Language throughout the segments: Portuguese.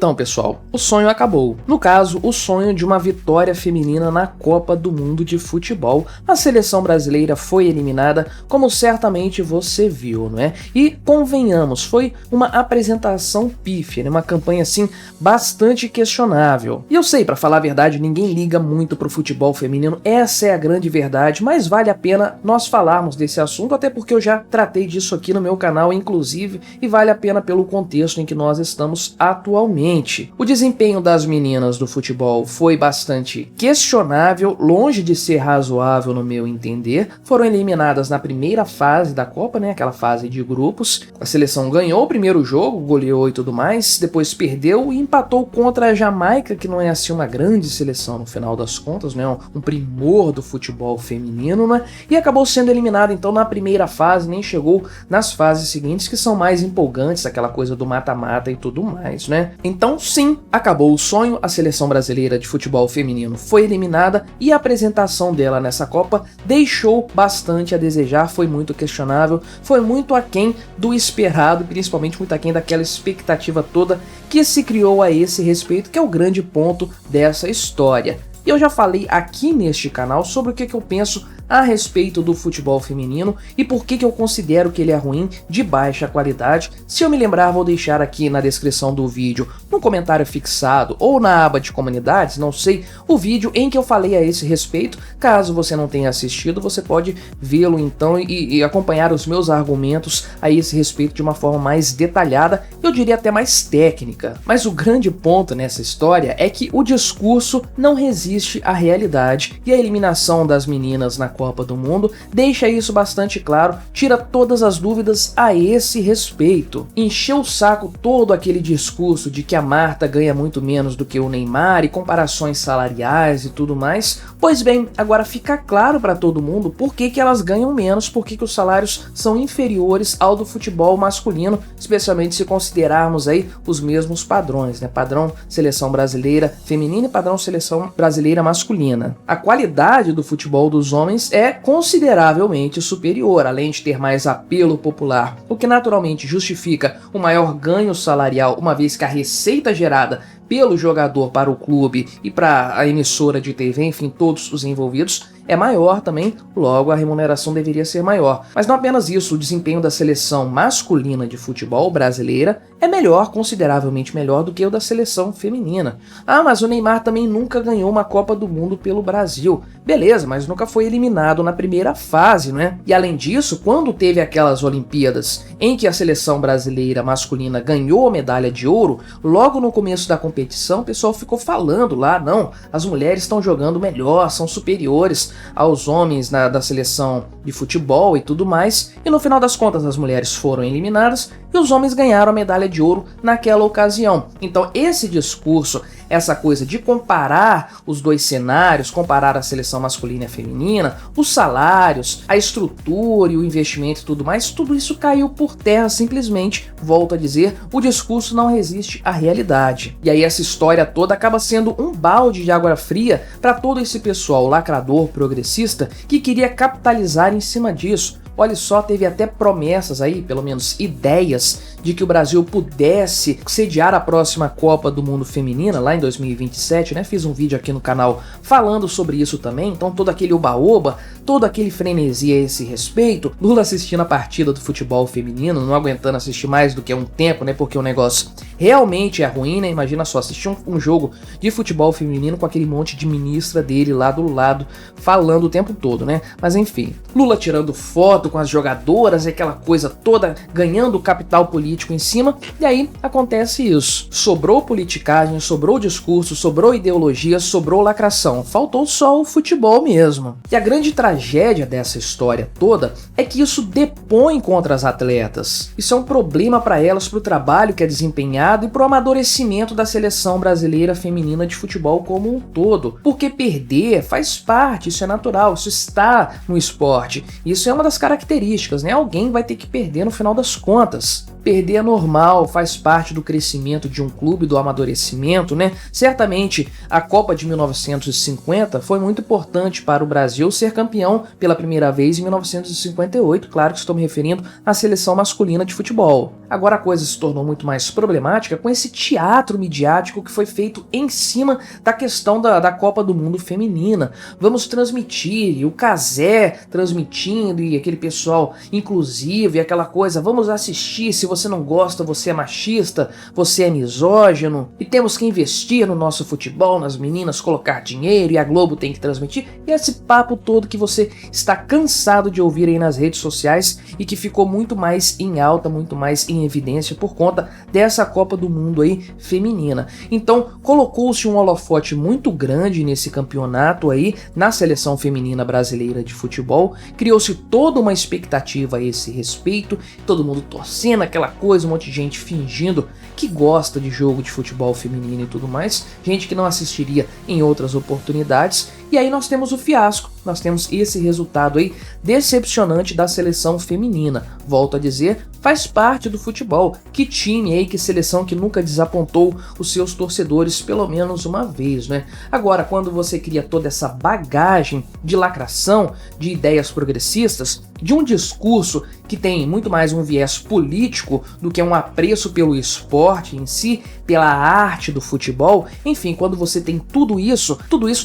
Então, pessoal, o sonho acabou. No caso, o sonho de uma vitória feminina na Copa do Mundo de Futebol. A seleção brasileira foi eliminada, como certamente você viu, não é? E convenhamos, foi uma apresentação pífia, né? Uma campanha assim bastante questionável. E eu sei, pra falar a verdade, ninguém liga muito pro futebol feminino, essa é a grande verdade, mas vale a pena nós falarmos desse assunto, até porque eu já tratei disso aqui no meu canal, inclusive, e vale a pena pelo contexto em que nós estamos atualmente. O desempenho das meninas do futebol foi bastante questionável, longe de ser razoável no meu entender. Foram eliminadas na primeira fase da Copa, né, aquela fase de grupos. A seleção ganhou o primeiro jogo, goleou e tudo mais, depois perdeu e empatou contra a Jamaica, que não é assim uma grande seleção no final das contas, né, um primor do futebol feminino, né, e acabou sendo eliminada então na primeira fase, nem chegou nas fases seguintes, que são mais empolgantes, aquela coisa do mata-mata e tudo mais, né. Então sim, acabou o sonho, a seleção brasileira de futebol feminino foi eliminada e a apresentação dela nessa Copa deixou bastante a desejar, foi muito questionável, foi muito aquém do esperado, principalmente muito aquém daquela expectativa toda que se criou a esse respeito, que é o grande ponto dessa história. E eu já falei aqui neste canal sobre o que eu penso a respeito do futebol feminino e por que eu considero que ele é ruim, de baixa qualidade. Se eu me lembrar, vou deixar aqui na descrição do vídeo, no comentário fixado ou na aba de comunidades, não sei, o vídeo em que eu falei a esse respeito. Caso você não tenha assistido, você pode vê-lo então e acompanhar os meus argumentos a esse respeito de uma forma mais detalhada, eu diria até mais técnica. Mas o grande ponto nessa história é que o discurso não resiste à realidade e a eliminação das meninas na Copa do Mundo deixa isso bastante claro, tira todas as dúvidas a esse respeito. Encheu o saco todo aquele discurso de que a Marta ganha muito menos do que o Neymar e comparações salariais e tudo mais. Pois bem, agora fica claro para todo mundo por que elas ganham menos, por que os salários são inferiores ao do futebol masculino, especialmente se considerarmos aí os mesmos padrões, né? Padrão seleção brasileira feminina e padrão seleção brasileira masculina. A qualidade do futebol dos homens é consideravelmente superior, além de ter mais apelo popular, o que naturalmente justifica o maior ganho salarial, uma vez que a receita gerada pelo jogador para o clube e para a emissora de TV, enfim, todos os envolvidos, é maior também, logo a remuneração deveria ser maior. Mas não apenas isso, o desempenho da seleção masculina de futebol brasileira é melhor, consideravelmente melhor do que o da seleção feminina. Ah, mas o Neymar também nunca ganhou uma Copa do Mundo pelo Brasil. Beleza, mas nunca foi eliminado na primeira fase, não é? E além disso, quando teve aquelas Olimpíadas em que a seleção brasileira masculina ganhou a medalha de ouro, logo no começo da competição, o pessoal ficou falando lá, não, as mulheres estão jogando melhor, são superiores aos homens da seleção de futebol e tudo mais, e no final das contas as mulheres foram eliminadas e os homens ganharam a medalha de ouro naquela ocasião. Então esse discurso, essa coisa de comparar os dois cenários, comparar a seleção masculina e a feminina, os salários, a estrutura e o investimento e tudo mais, tudo isso caiu por terra simplesmente. Volto a dizer, o discurso não resiste à realidade. E aí essa história toda acaba sendo um balde de água fria para todo esse pessoal lacrador, progressista, que queria capitalizar em cima disso. Olha só, teve até promessas aí, pelo menos ideias, de que o Brasil pudesse sediar a próxima Copa do Mundo Feminina, lá em 2027, né? Fiz um vídeo aqui no canal falando sobre isso também, então todo aquele oba-oba, todo aquele frenesi a esse respeito, Lula assistindo a partida do futebol feminino, não aguentando assistir mais do que um tempo, né? Porque o negócio realmente é ruim, né? Imagina só, assistir um jogo de futebol feminino com aquele monte de ministra dele lá do lado, falando o tempo todo, né? Mas enfim, Lula tirando foto com as jogadoras, aquela coisa toda, ganhando capital político em cima, e aí acontece isso. Sobrou politicagem, sobrou discurso, sobrou ideologia, sobrou lacração. Faltou só o futebol mesmo. E a grande tragédia dessa história toda é que isso depõe contra as atletas. Isso é um problema para elas, para o trabalho que é desempenhado e para o amadurecimento da seleção brasileira feminina de futebol como um todo. Porque perder faz parte, isso é natural, isso está no esporte. Isso é uma das características, né? Alguém vai ter que perder no final das contas. perder é normal, faz parte do crescimento de um clube, do amadurecimento, né? Certamente a Copa de 1950 foi muito importante para o Brasil ser campeão pela primeira vez em 1958, claro que estou me referindo à seleção masculina de futebol. Agora a coisa se tornou muito mais problemática com esse teatro midiático que foi feito em cima da questão da Copa do Mundo feminina. Vamos transmitir, e o Cazé transmitindo, e aquele pessoal inclusivo, e aquela coisa, vamos assistir, se você não gosta, você é machista, você é misógino, e temos que investir no nosso futebol, nas meninas, colocar dinheiro, e a Globo tem que transmitir, e esse papo todo que você está cansado de ouvir aí nas redes sociais, e que ficou muito mais em alta, muito mais em evidência por conta dessa Copa do Mundo aí feminina. Então colocou-se um holofote muito grande nesse campeonato aí, na seleção feminina brasileira de futebol, criou-se toda uma expectativa a esse respeito, todo mundo torcendo aquela coisa, um monte de gente fingindo que gosta de jogo de futebol feminino e tudo mais, gente que não assistiria em outras oportunidades, e aí nós temos o fiasco, nós temos esse resultado aí decepcionante da seleção feminina. Volto a dizer, faz parte do futebol. Que time aí, que seleção que nunca desapontou os seus torcedores pelo menos uma vez, né? Agora, quando você cria toda essa bagagem de lacração, de ideias progressistas, de um discurso que tem muito mais um viés político do que um apreço pelo esporte em si, pela arte do futebol, enfim, quando você tem tudo isso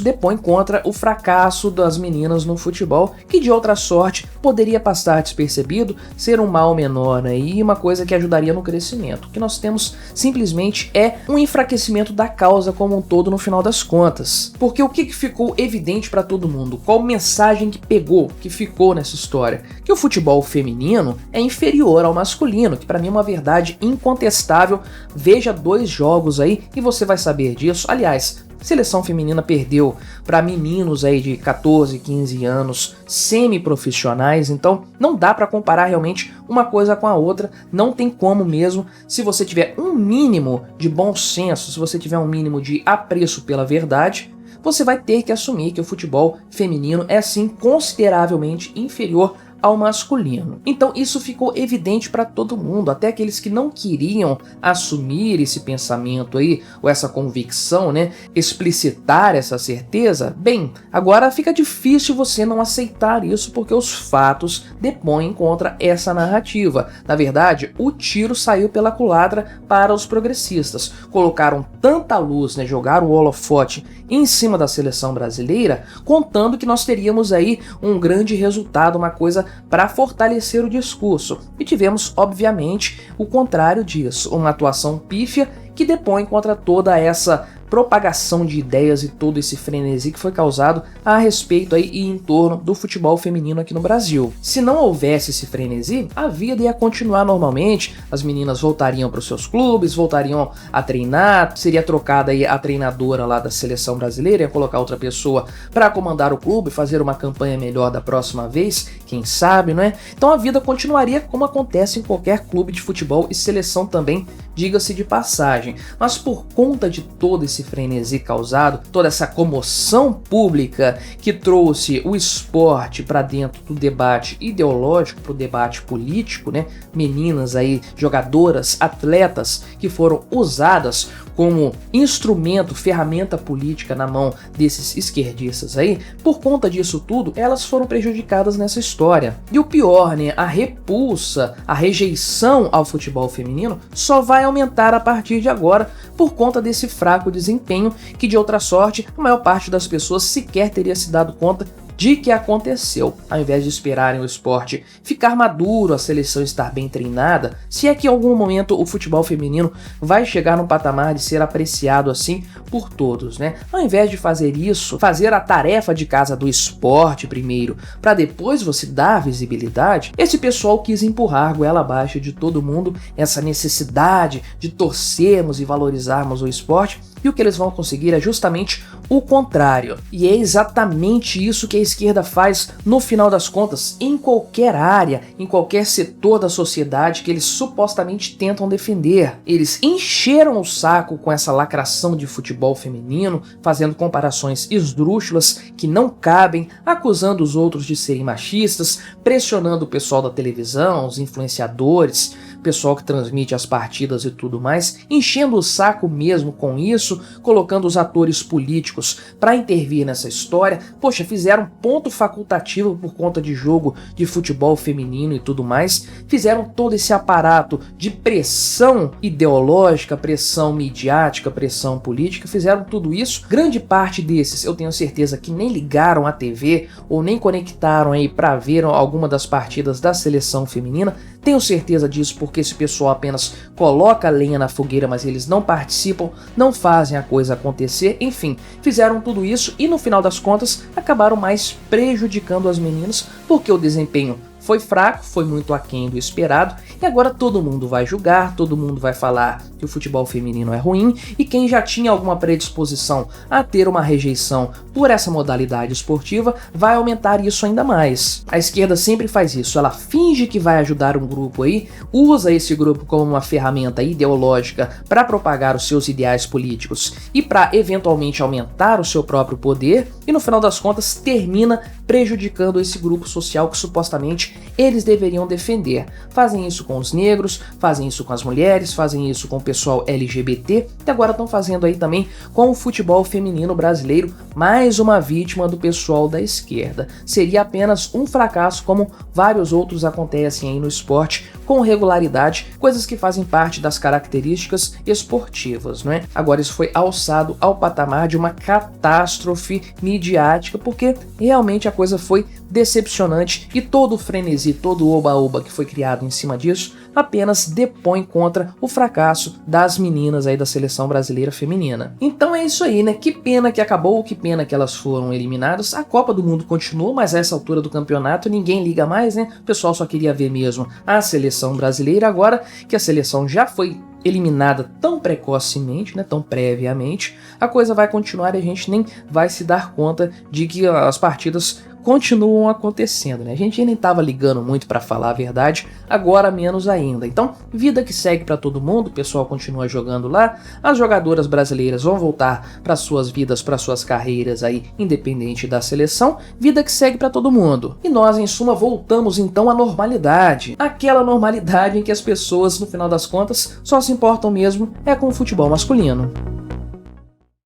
depõe contra o fracasso das meninas no futebol, que de outra sorte poderia passar despercebido, ser um mal menor aí, e uma coisa que ajudaria no crescimento. O que nós temos simplesmente é um enfraquecimento da causa como um todo no final das contas. Porque o que ficou evidente para todo mundo? Qual mensagem que pegou, que ficou nessa história? Que o futebol feminino é inferior ao masculino, que para mim é uma verdade incontestável. Veja 2 jogos aí e você vai saber disso. Aliás, a seleção feminina perdeu para meninos aí de 14, 15 anos, semi-profissionais, então não dá para comparar realmente uma coisa com a outra, não tem como mesmo. Se você tiver um mínimo de bom senso, se você tiver um mínimo de apreço pela verdade, você vai ter que assumir que o futebol feminino é sim consideravelmente inferior ao masculino. Então isso ficou evidente para todo mundo, até aqueles que não queriam assumir esse pensamento aí, ou essa convicção, né, explicitar essa certeza. Bem, agora fica difícil você não aceitar isso, porque os fatos depõem contra essa narrativa. Na verdade, o tiro saiu pela culatra para os progressistas. Colocaram tanta luz, né, jogaram o holofote em cima da seleção brasileira, contando que nós teríamos aí um grande resultado, uma coisa para fortalecer o discurso. E tivemos, obviamente, o contrário disso, uma atuação pífia que depõe contra toda essa propagação de ideias e todo esse frenesi que foi causado a respeito aí e em torno do futebol feminino aqui no Brasil. Se não houvesse esse frenesi, a vida ia continuar normalmente, as meninas voltariam para os seus clubes, voltariam a treinar, seria trocada aí a treinadora lá da seleção brasileira, ia colocar outra pessoa para comandar o clube, fazer uma campanha melhor da próxima vez, quem sabe, não é? Então a vida continuaria como acontece em qualquer clube de futebol e seleção também, diga-se de passagem. Mas por conta de todo esse frenesi causado, toda essa comoção pública que trouxe o esporte para dentro do debate ideológico, para o debate político, né? Meninas aí, jogadoras, atletas que foram usadas como instrumento, ferramenta política na mão desses esquerdistas aí, por conta disso tudo, elas foram prejudicadas nessa história. E o pior, né, a repulsa, a rejeição ao futebol feminino só vai aumentar a partir de agora por conta desse fraco desempenho que, de outra sorte, a maior parte das pessoas sequer teria se dado conta de que aconteceu. Ao invés de esperarem o esporte ficar maduro, a seleção estar bem treinada, se é que em algum momento o futebol feminino vai chegar num patamar de ser apreciado assim por todos, né? Ao invés de fazer isso, fazer a tarefa de casa do esporte primeiro, para depois você dar visibilidade, esse pessoal quis empurrar goela abaixo de todo mundo essa necessidade de torcermos e valorizarmos o esporte, e o que eles vão conseguir é justamente o contrário. E é exatamente isso que a esquerda faz no final das contas, em qualquer área, em qualquer setor da sociedade que eles supostamente tentam defender. Eles encheram o saco com essa lacração de futebol feminino, fazendo comparações esdrúxulas que não cabem, acusando os outros de serem machistas, pressionando o pessoal da televisão, os influenciadores, pessoal que transmite as partidas e tudo mais, enchendo o saco mesmo com isso, colocando os atores políticos para intervir nessa história. Poxa, fizeram ponto facultativo por conta de jogo de futebol feminino e tudo mais, fizeram todo esse aparato de pressão ideológica, pressão midiática, pressão política, fizeram tudo isso. Grande parte desses eu tenho certeza que nem ligaram a TV ou nem conectaram aí para ver alguma das partidas da seleção feminina. Tenho certeza disso porque esse pessoal apenas coloca a lenha na fogueira, mas eles não participam, não fazem a coisa acontecer. Enfim, fizeram tudo isso e no final das contas acabaram mais prejudicando as meninas, porque o desempenho foi fraco, foi muito aquém do esperado, e agora todo mundo vai julgar, todo mundo vai falar que o futebol feminino é ruim, e quem já tinha alguma predisposição a ter uma rejeição por essa modalidade esportiva vai aumentar isso ainda mais. A esquerda sempre faz isso, ela finge que vai ajudar um grupo aí, usa esse grupo como uma ferramenta ideológica para propagar os seus ideais políticos e para eventualmente aumentar o seu próprio poder, e no final das contas termina prejudicando esse grupo social que supostamente eles deveriam defender. Fazem isso com os negros, fazem isso com as mulheres, fazem isso com o pessoal LGBT e agora estão fazendo aí também com o futebol feminino brasileiro, mais uma vítima do pessoal da esquerda. Seria apenas um fracasso como vários outros acontecem aí no esporte com regularidade, coisas que fazem parte das características esportivas, não é? Agora isso foi alçado ao patamar de uma catástrofe midiática, porque realmente a coisa foi decepcionante e todo o frenesi, todo o oba-oba que foi criado em cima disso apenas depõe contra o fracasso das meninas aí da seleção brasileira feminina. Então é isso aí, né? Que pena que acabou, que pena que elas foram eliminadas. A Copa do Mundo continuou, mas a essa altura do campeonato ninguém liga mais, né? O pessoal só queria ver mesmo a seleção brasileira. Agora que a seleção já foi eliminada tão precocemente, né, tão previamente, a coisa vai continuar e a gente nem vai se dar conta de que as partidas continuam acontecendo, né? A gente nem estava ligando muito para falar a verdade, agora menos ainda. Então, vida que segue para todo mundo, o pessoal continua jogando lá, as jogadoras brasileiras vão voltar para suas vidas, para suas carreiras aí, independente da seleção, vida que segue para todo mundo. E nós, em suma, voltamos então à normalidade, aquela normalidade em que as pessoas, no final das contas, só se importam mesmo é com o futebol masculino.